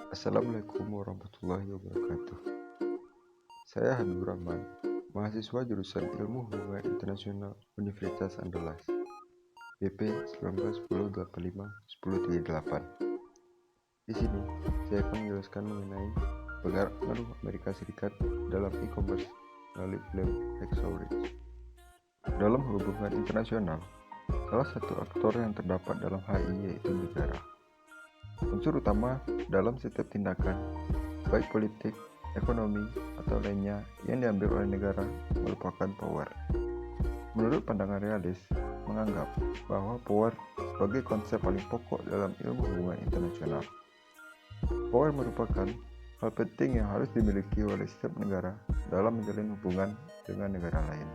Assalamualaikum warahmatullahi wabarakatuh. Saya Habibur Rahman, mahasiswa jurusan Ilmu Hubungan Internasional Universitas Andalas, BP 1910-85-1038. Di sini, saya akan menjelaskan mengenai pengaruh Amerika Serikat dalam e-commerce melalui film Hacksaw Ridge. Dalam hubungan internasional, salah satu aktor yang terdapat dalam HI yaitu negara. Unsur utama dalam setiap tindakan, baik politik, ekonomi, atau lainnya yang diambil oleh negara merupakan power. Menurut pandangan realis, menganggap bahwa power sebagai konsep paling pokok dalam ilmu hubungan internasional. Power merupakan hal penting yang harus dimiliki oleh setiap negara dalam menjalin hubungan dengan negara lain.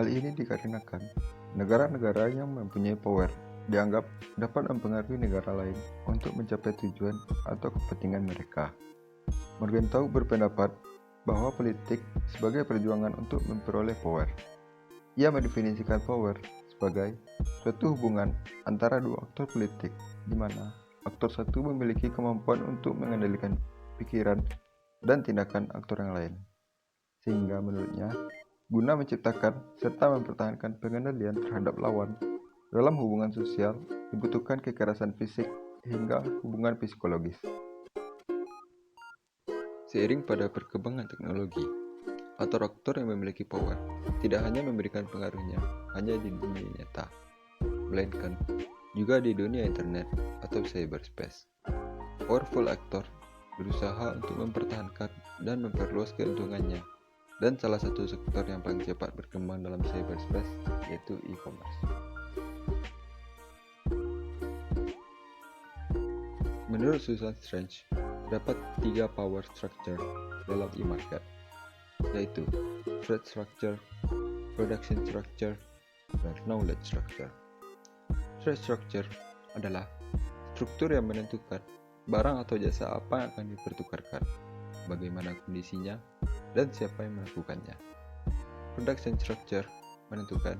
Hal ini dikarenakan negara-negara yang mempunyai power dianggap dapat mempengaruhi negara lain untuk mencapai tujuan atau kepentingan mereka. Morgenthau berpendapat bahwa politik sebagai perjuangan untuk memperoleh power. Ia mendefinisikan power sebagai suatu hubungan antara dua aktor politik, di mana aktor satu memiliki kemampuan untuk mengendalikan pikiran dan tindakan aktor yang lain. Sehingga menurutnya, guna menciptakan serta mempertahankan pengendalian terhadap lawan, dalam hubungan sosial dibutuhkan kekerasan fisik hingga hubungan psikologis. Seiring pada perkembangan teknologi, aktor-aktor yang memiliki power tidak hanya memberikan pengaruhnya hanya di dunia nyata, melainkan juga di dunia internet atau cyberspace. Powerful actor berusaha untuk mempertahankan dan memperluas keuntungannya, dan salah satu sektor yang paling cepat berkembang dalam cyberspace yaitu e-commerce. Menurut Susan Strange, terdapat 3 power structure dalam e-market, yaitu trade structure, production structure, dan knowledge structure. Trade structure adalah struktur yang menentukan barang atau jasa apa yang akan dipertukarkan, bagaimana kondisinya, dan siapa yang melakukannya. Production structure menentukan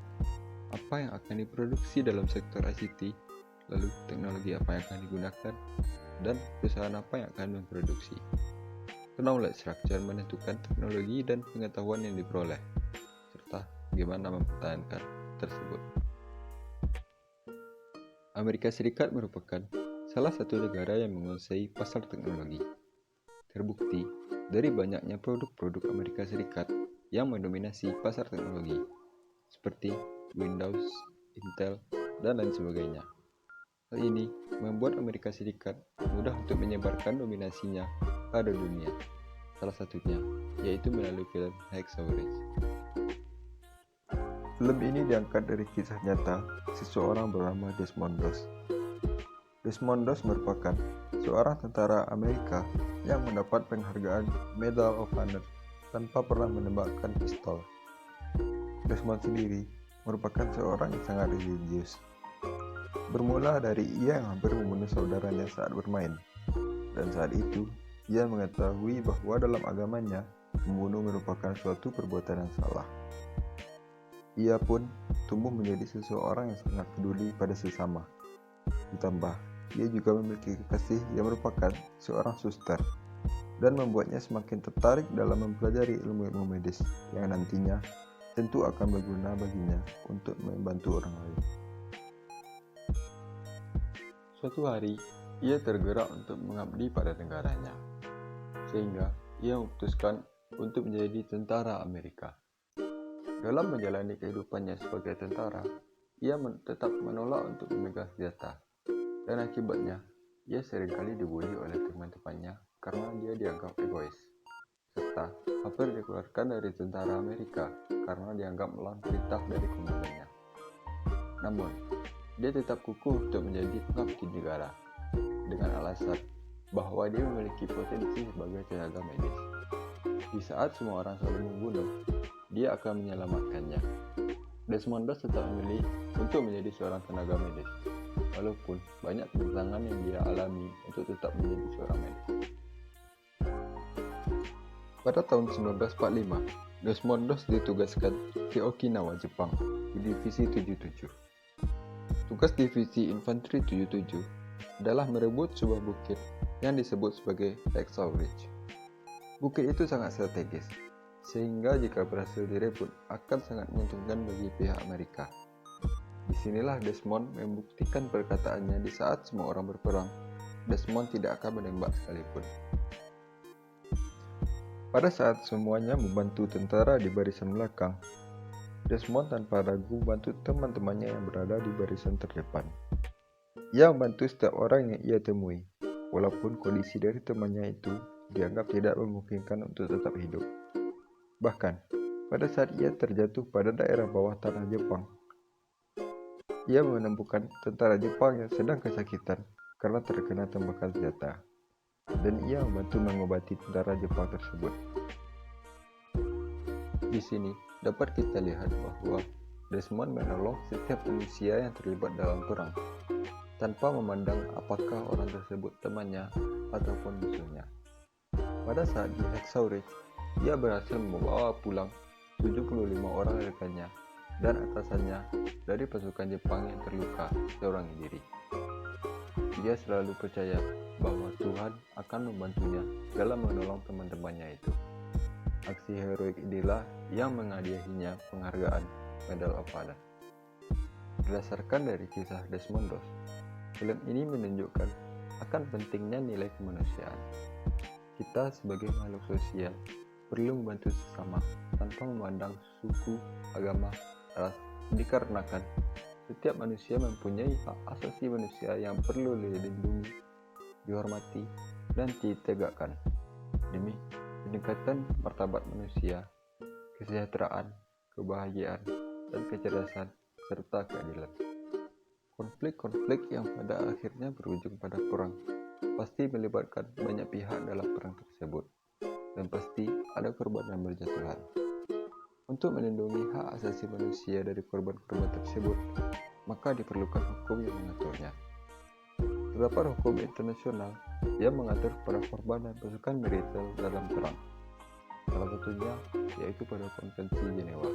apa yang akan diproduksi dalam sektor ICT, lalu teknologi apa yang akan digunakan, dan perusahaan apa yang akan memproduksi. Knowledge structure menentukan teknologi dan pengetahuan yang diperoleh, serta bagaimana mempertahankan tersebut. Amerika Serikat merupakan salah satu negara yang menguasai pasar teknologi. Terbukti dari banyaknya produk-produk Amerika Serikat yang mendominasi pasar teknologi, seperti Windows, Intel, dan lain sebagainya. Hal ini membuat Amerika Serikat mudah untuk menyebarkan dominasinya pada dunia. Salah satunya yaitu melalui film Hacksaw Ridge. Film ini diangkat dari kisah nyata seseorang bernama Desmond Doss. Desmond Doss merupakan seorang tentara Amerika yang mendapat penghargaan Medal of Honor tanpa pernah menembakkan pistol. Desmond sendiri merupakan seorang yang sangat religius. Bermula dari ia yang hampir membunuh saudaranya saat bermain, dan saat itu ia mengetahui bahwa dalam agamanya membunuh merupakan suatu perbuatan yang salah. Ia pun tumbuh menjadi seseorang yang sangat peduli pada sesama. Ditambah, ia juga memiliki kekasih yang merupakan seorang suster, dan membuatnya semakin tertarik dalam mempelajari ilmu-ilmu medis yang nantinya tentu akan berguna baginya untuk membantu orang lain. Suatu hari, ia tergerak untuk mengabdi pada negaranya, sehingga ia memutuskan untuk menjadi tentara Amerika. Dalam menjalani kehidupannya sebagai tentara, ia tetap menolak untuk memegang senjata, dan akibatnya, ia seringkali dibully oleh teman-temannya karena dia dianggap egois, serta hampir dikeluarkan dari tentara Amerika karena dianggap melawan perintah dari komandannya. Namun, dia tetap kukuh untuk menjadi pengabdi negara dengan alasan bahwa dia memiliki potensi sebagai tenaga medis. Di saat semua orang saling membunuh, dia akan menyelamatkannya. Desmond Doss tetap memilih untuk menjadi seorang tenaga medis, walaupun banyak tantangan yang dia alami untuk tetap menjadi seorang medis. Pada tahun 1945, Desmond Doss ditugaskan ke Okinawa, Jepang, di Divisi 77. Tugas Divisi Infanteri 77 adalah merebut sebuah bukit yang disebut sebagai Hacksaw Ridge. Bukit itu sangat strategis, sehingga jika berhasil direbut akan sangat menguntungkan bagi pihak Amerika. Disinilah Desmond membuktikan perkataannya di saat semua orang berperang, Desmond tidak akan menembak sekalipun. Pada saat semuanya membantu tentara di barisan belakang, Desmond tanpa ragu membantu teman-temannya yang berada di barisan terdepan. Ia membantu setiap orang yang ia temui, walaupun kondisi dari temannya itu dianggap tidak memungkinkan untuk tetap hidup. Bahkan, pada saat ia terjatuh pada daerah bawah tanah Jepang, ia menemukan tentara Jepang yang sedang kesakitan karena terkena tembakan senjata, dan ia membantu mengobati tentara Jepang tersebut. Di sini dapat kita lihat bahwa Desmond menolong setiap manusia yang terlibat dalam perang, tanpa memandang apakah orang tersebut temannya ataupun musuhnya. Pada saat di Hacksaw Ridge, ia berhasil membawa pulang 75 orang rekannya dan atasannya dari pasukan Jepang yang terluka seorang diri. Dia selalu percaya bahwa Tuhan akan membantunya dalam menolong teman-temannya itu. Aksi heroik inilah yang menghadiahinya penghargaan Medal of Honor. Berdasarkan dari kisah Desmond Doss, film ini menunjukkan akan pentingnya nilai kemanusiaan. Kita sebagai makhluk sosial perlu membantu sesama tanpa memandang suku, agama, ras, dikarenakan setiap manusia mempunyai hak asasi manusia yang perlu dilindungi, dihormati, dan ditegakkan demi peningkatan martabat manusia, kesejahteraan, kebahagiaan, dan kecerdasan, serta keadilan. Konflik-konflik yang pada akhirnya berujung pada perang pasti melibatkan banyak pihak dalam perang tersebut, dan pasti ada korban yang berjatuhan. Untuk melindungi hak asasi manusia dari korban-korban tersebut, maka diperlukan hukum yang mengaturnya. Terdapat hukum internasional yang mengatur para korban dan pasukan militer dalam perang. Salah satunya yaitu pada Konvensi Jenewa.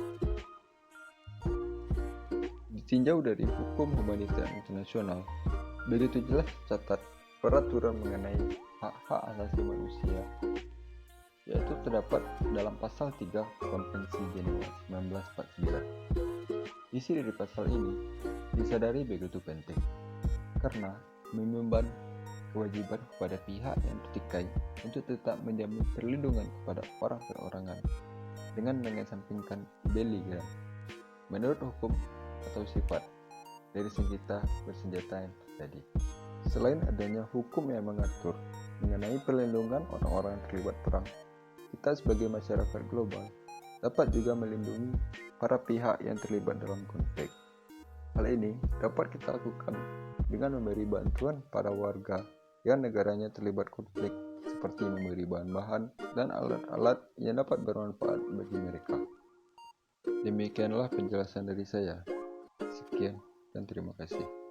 Ditinjau dari hukum humaniter internasional, begitu jelas tercatat peraturan mengenai hak-hak asasi manusia, yaitu terdapat dalam pasal 3 Konvensi Jenewa 1949. Isi dari pasal ini disadari begitu penting, karena membeban kewajiban kepada pihak yang tertikai untuk tetap menjamin perlindungan kepada orang perorangan dengan mengesampingkan beligan menurut hukum atau sifat dari senjata bersenjata yang terjadi. Selain adanya hukum yang mengatur mengenai perlindungan orang-orang yang terlibat perang, kita sebagai masyarakat global dapat juga melindungi para pihak yang terlibat dalam konflik. Hal ini dapat kita lakukan dengan memberi bantuan pada warga yang negaranya terlibat konflik, seperti memberi bahan-bahan dan alat-alat yang dapat bermanfaat bagi mereka. Demikianlah penjelasan dari saya. Sekian dan terima kasih.